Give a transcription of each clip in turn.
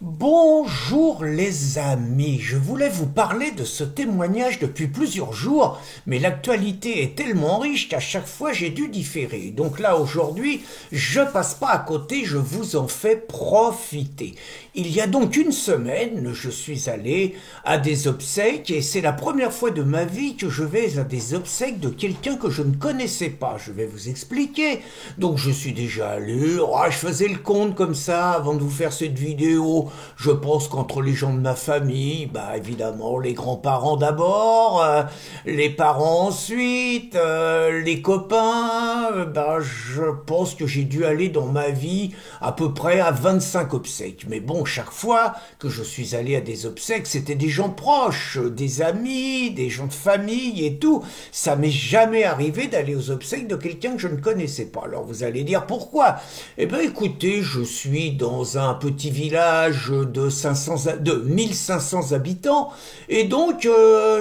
Bonjour les amis, je voulais vous parler de ce témoignage depuis plusieurs jours, mais l'actualité est tellement riche qu'à chaque fois j'ai dû différer. Donc là aujourd'hui, je passe pas à côté, je vous en fais profiter. Il y a donc une semaine, je suis allé à des obsèques et c'est la première fois de ma vie que je vais à des obsèques de quelqu'un que je ne connaissais pas. Je vais vous expliquer. Donc je suis déjà allé, je faisais le compte comme ça avant de vous faire cette vidéo. Je pense qu'entre les gens de ma famille, évidemment les grands-parents d'abord, les parents ensuite, les copains, je pense que j'ai dû aller dans ma vie à peu près à 25 obsèques. Mais bon, chaque fois que je suis allé à des obsèques, c'était des gens proches, des amis, des gens de famille et tout. Ça m'est jamais arrivé d'aller aux obsèques de quelqu'un que je ne connaissais pas. Alors vous allez dire pourquoi? Eh bien écoutez, je suis dans un petit village de 1500 habitants et donc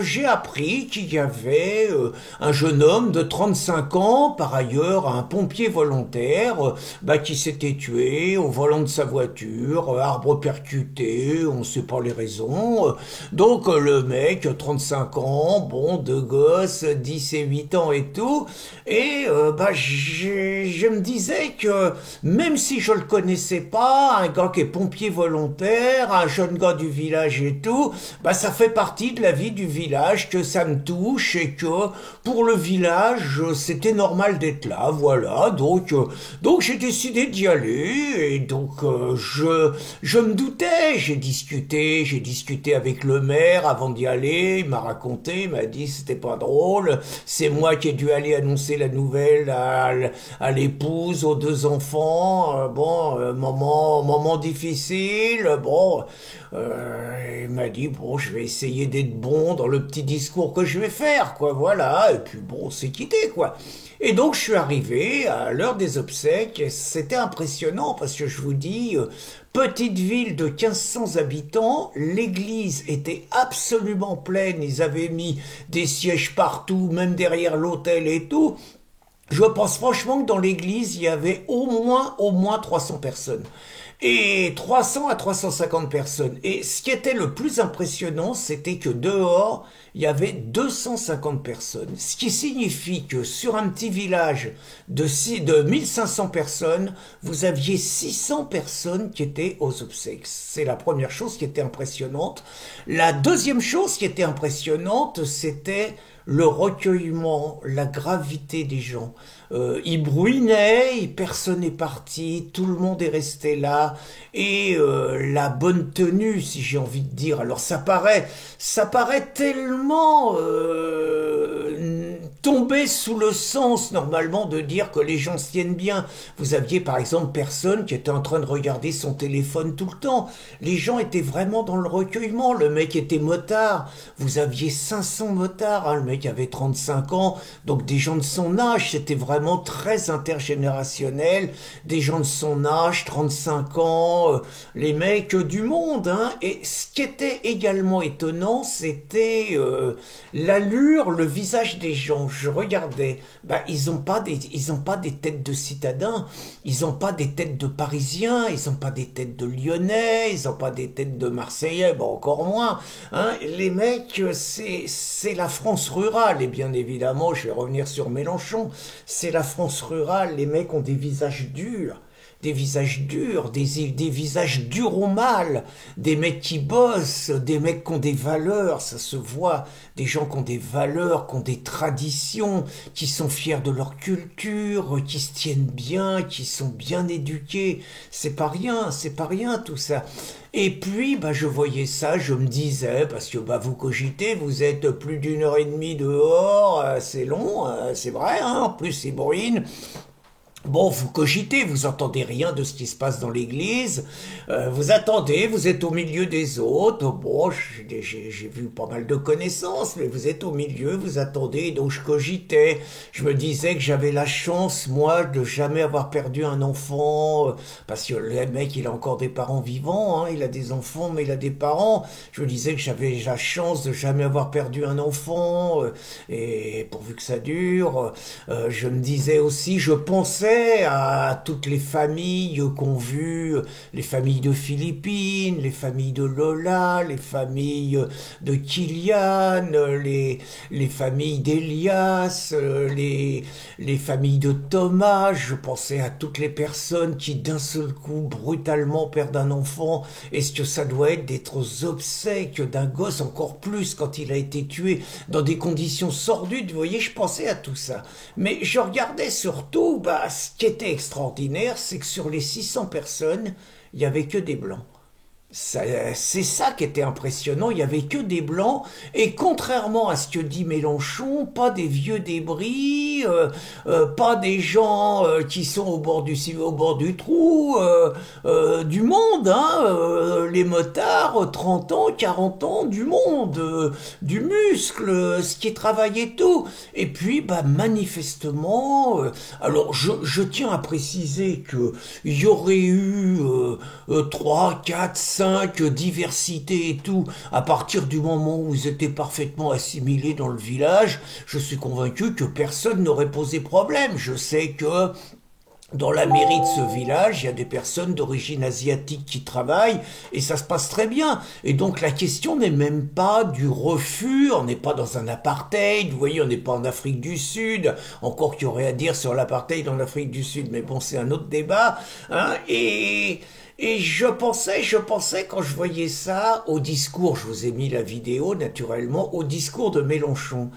j'ai appris qu'il y avait un jeune homme de 35 ans, par ailleurs un pompier volontaire, qui s'était tué au volant de sa voiture, arbre percuté, on ne sait pas les raisons. Donc le mec, 35 ans, bon, deux gosses, 10 et 8 ans et tout, et je me disais que même si je le connaissais pas, un gars qui est pompier volontaire, un jeune gars du village et tout, ça fait partie de la vie du village, que ça me touche et que pour le village, c'était normal d'être là, voilà. Donc j'ai décidé d'y aller et donc je me doutais, j'ai discuté avec le maire avant d'y aller, il m'a raconté, il m'a dit c'était pas drôle, c'est moi qui ai dû aller annoncer la nouvelle à l'épouse, aux deux enfants, moment difficile, il m'a dit bon, je vais essayer d'être bon dans le petit discours que je vais faire, quoi, voilà, et puis bon, c'est quitté, quoi. Et donc je suis arrivé à l'heure des obsèques, et c'était impressionnant parce que je vous dis, petite ville de 1500 habitants, l'église était absolument pleine, ils avaient mis des sièges partout, même derrière l'autel et tout. Je pense franchement que dans l'église, il y avait au moins 300 personnes. Et 300 à 350 personnes. Et ce qui était le plus impressionnant, c'était que dehors, il y avait 250 personnes. Ce qui signifie que sur un petit village de 1500 personnes, vous aviez 600 personnes qui étaient aux obsèques. C'est la première chose qui était impressionnante. La deuxième chose qui était impressionnante, c'était le recueillement, la gravité des gens. Il bruinait, personne n'est parti, tout le monde est resté là, et la bonne tenue, si j'ai envie de dire. Alors ça paraît tellement tomber sous le sens normalement de dire que les gens se tiennent bien. Vous aviez par exemple personne qui était en train de regarder son téléphone tout le temps. Les gens étaient vraiment dans le recueillement. Le mec était motard. Vous aviez 500 motards. Le mec avait 35 ans. Donc des gens de son âge. C'était vraiment très intergénérationnel. Des gens de son âge, 35 ans. Les mecs du monde. Et ce qui était également étonnant, c'était l'allure, le visage des gens. Je regardais, ils ont pas des têtes de citadins, ils ont pas des têtes de Parisiens, ils ont pas des têtes de Lyonnais, ils ont pas des têtes de Marseillais, encore moins. Les mecs, c'est la France rurale, et bien évidemment, je vais revenir sur Mélenchon, c'est la France rurale, les mecs ont des visages durs. Des visages durs, des visages durs au mal, des mecs qui bossent, des mecs qui ont des valeurs, ça se voit, des gens qui ont des valeurs, qui ont des traditions, qui sont fiers de leur culture, qui se tiennent bien, qui sont bien éduqués. C'est pas rien tout ça. Et puis, je voyais ça, je me disais, parce que vous cogitez, vous êtes plus d'une heure et demie dehors, c'est long, c'est vrai, en plus c'est bruine. Bon, vous cogitez, vous entendez rien de ce qui se passe dans l'église, vous attendez, vous êtes au milieu des autres, bon, j'ai vu pas mal de connaissances, mais vous êtes au milieu, vous attendez, donc je cogitais, je me disais que j'avais la chance, moi, de jamais avoir perdu un enfant, parce que le mec, il a encore des parents vivants, il a des enfants, mais il a des parents, je me disais que j'avais la chance de jamais avoir perdu un enfant, et pourvu que ça dure, je me disais aussi, je pensais pensais à toutes les familles qu'on vu, les familles de Philippines, les familles de Lola, les familles de Kylian, les familles d'Elias, les familles de Thomas. Je pensais à toutes les personnes qui d'un seul coup brutalement perdent un enfant. Est-ce que ça doit être d'être aux obsèques d'un gosse, encore plus quand il a été tué dans des conditions sordides? Vous voyez, je pensais à tout ça. Mais je regardais surtout, ce qui était extraordinaire, c'est que sur les 600 personnes, il n'y avait que des blancs. C'est ça qui était impressionnant, il y avait que des blancs, et contrairement à ce que dit Mélenchon, pas des vieux débris, pas des gens qui sont au bord du trou, du monde, hein, les motards, 30 ans, 40 ans, du monde, du muscle, ce qui travaille et tout. Et puis, manifestement, alors je tiens à préciser que il y aurait eu 3, 4, 5 diversités et tout, à partir du moment où vous étiez parfaitement assimilés dans le village, je suis convaincu que personne n'aurait posé problème. Je sais que dans la mairie de ce village, il y a des personnes d'origine asiatique qui travaillent et ça se passe très bien. Et donc la question n'est même pas du refus, on n'est pas dans un apartheid, vous voyez, on n'est pas en Afrique du Sud, encore qu'il y aurait à dire sur l'apartheid en Afrique du Sud, mais bon, c'est un autre débat, hein, et je pensais quand je voyais ça au discours, je vous ai mis la vidéo naturellement, au discours de Mélenchon.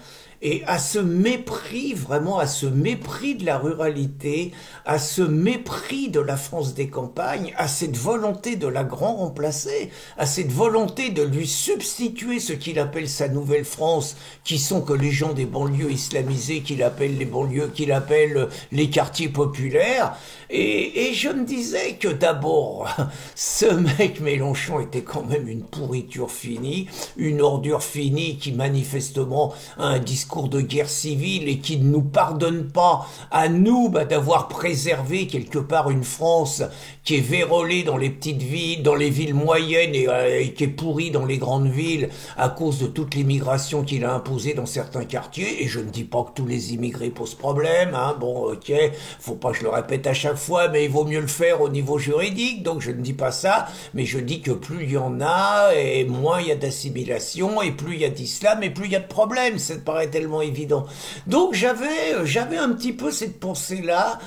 Et à ce mépris, vraiment à ce mépris de la ruralité, à ce mépris de la France des campagnes, à cette volonté de la grand remplacer, à cette volonté de lui substituer ce qu'il appelle sa nouvelle France, qui sont que les gens des banlieues islamisées, qu'il appelle les banlieues, qu'il appelle les quartiers populaires. Et je me disais que d'abord, ce mec Mélenchon était quand même une pourriture finie, une ordure finie qui manifestement a un discours de guerre civile et qui ne nous pardonne pas à nous d'avoir préservé quelque part une France qui est vérolée dans les petites villes, dans les villes moyennes et qui est pourrie dans les grandes villes à cause de toute l'immigration qu'il a imposée dans certains quartiers. Et je ne dis pas que tous les immigrés posent problème, hein, bon ok, faut pas que je le répète à chaque fois, mais il vaut mieux le faire au niveau juridique, donc je ne dis pas ça, mais je dis que plus il y en a, et moins il y a d'assimilation, et plus il y a d'islam, et plus il y a de problèmes, ça me paraît tellement évident. Donc j'avais un petit peu cette pensée-là,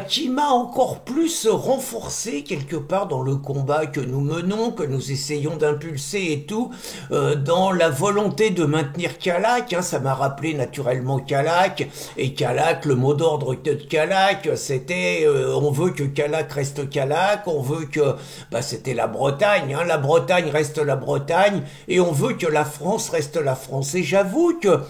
qui m'a encore plus renforcé quelque part dans le combat que nous menons, que nous essayons d'impulser et tout, dans la volonté de maintenir Calac, hein, ça m'a rappelé naturellement Calac, et Calac, le mot d'ordre de Calac, c'était on veut que Calac reste Calac, on veut que, c'était la Bretagne, hein, la Bretagne reste la Bretagne, et on veut que la France reste la France. Et j'avoue que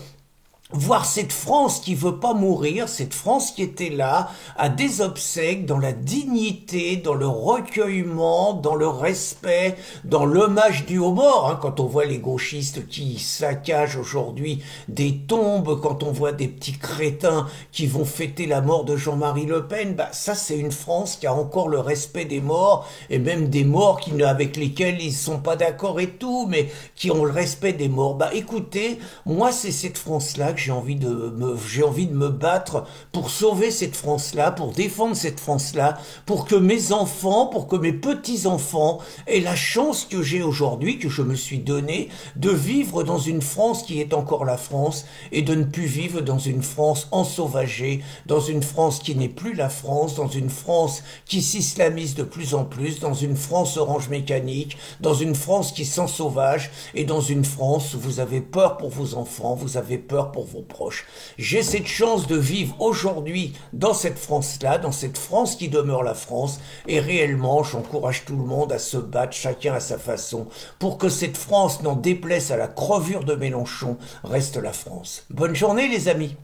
voir cette France qui veut pas mourir, cette France qui était là, à des obsèques, dans la dignité, dans le recueillement, dans le respect, dans l'hommage dû aux morts, hein, quand on voit les gauchistes qui saccagent aujourd'hui des tombes, quand on voit des petits crétins qui vont fêter la mort de Jean-Marie Le Pen, ça c'est une France qui a encore le respect des morts, et même des morts avec lesquels ils sont pas d'accord et tout, mais qui ont le respect des morts. Écoutez, moi c'est cette France-là que j'ai envie de me battre pour sauver cette France-là, pour défendre cette France-là, pour que mes enfants, pour que mes petits-enfants aient la chance que j'ai aujourd'hui, que je me suis donnée, de vivre dans une France qui est encore la France et de ne plus vivre dans une France ensauvagée, dans une France qui n'est plus la France, dans une France qui s'islamise de plus en plus, dans une France orange mécanique, dans une France qui s'ensauvage et dans une France où vous avez peur pour vos enfants, vous avez peur pour vos proches. J'ai cette chance de vivre aujourd'hui dans cette France-là, dans cette France qui demeure la France, et réellement, j'encourage tout le monde à se battre, chacun à sa façon, pour que cette France, n'en déplaise à la crevure de Mélenchon, reste la France. Bonne journée les amis!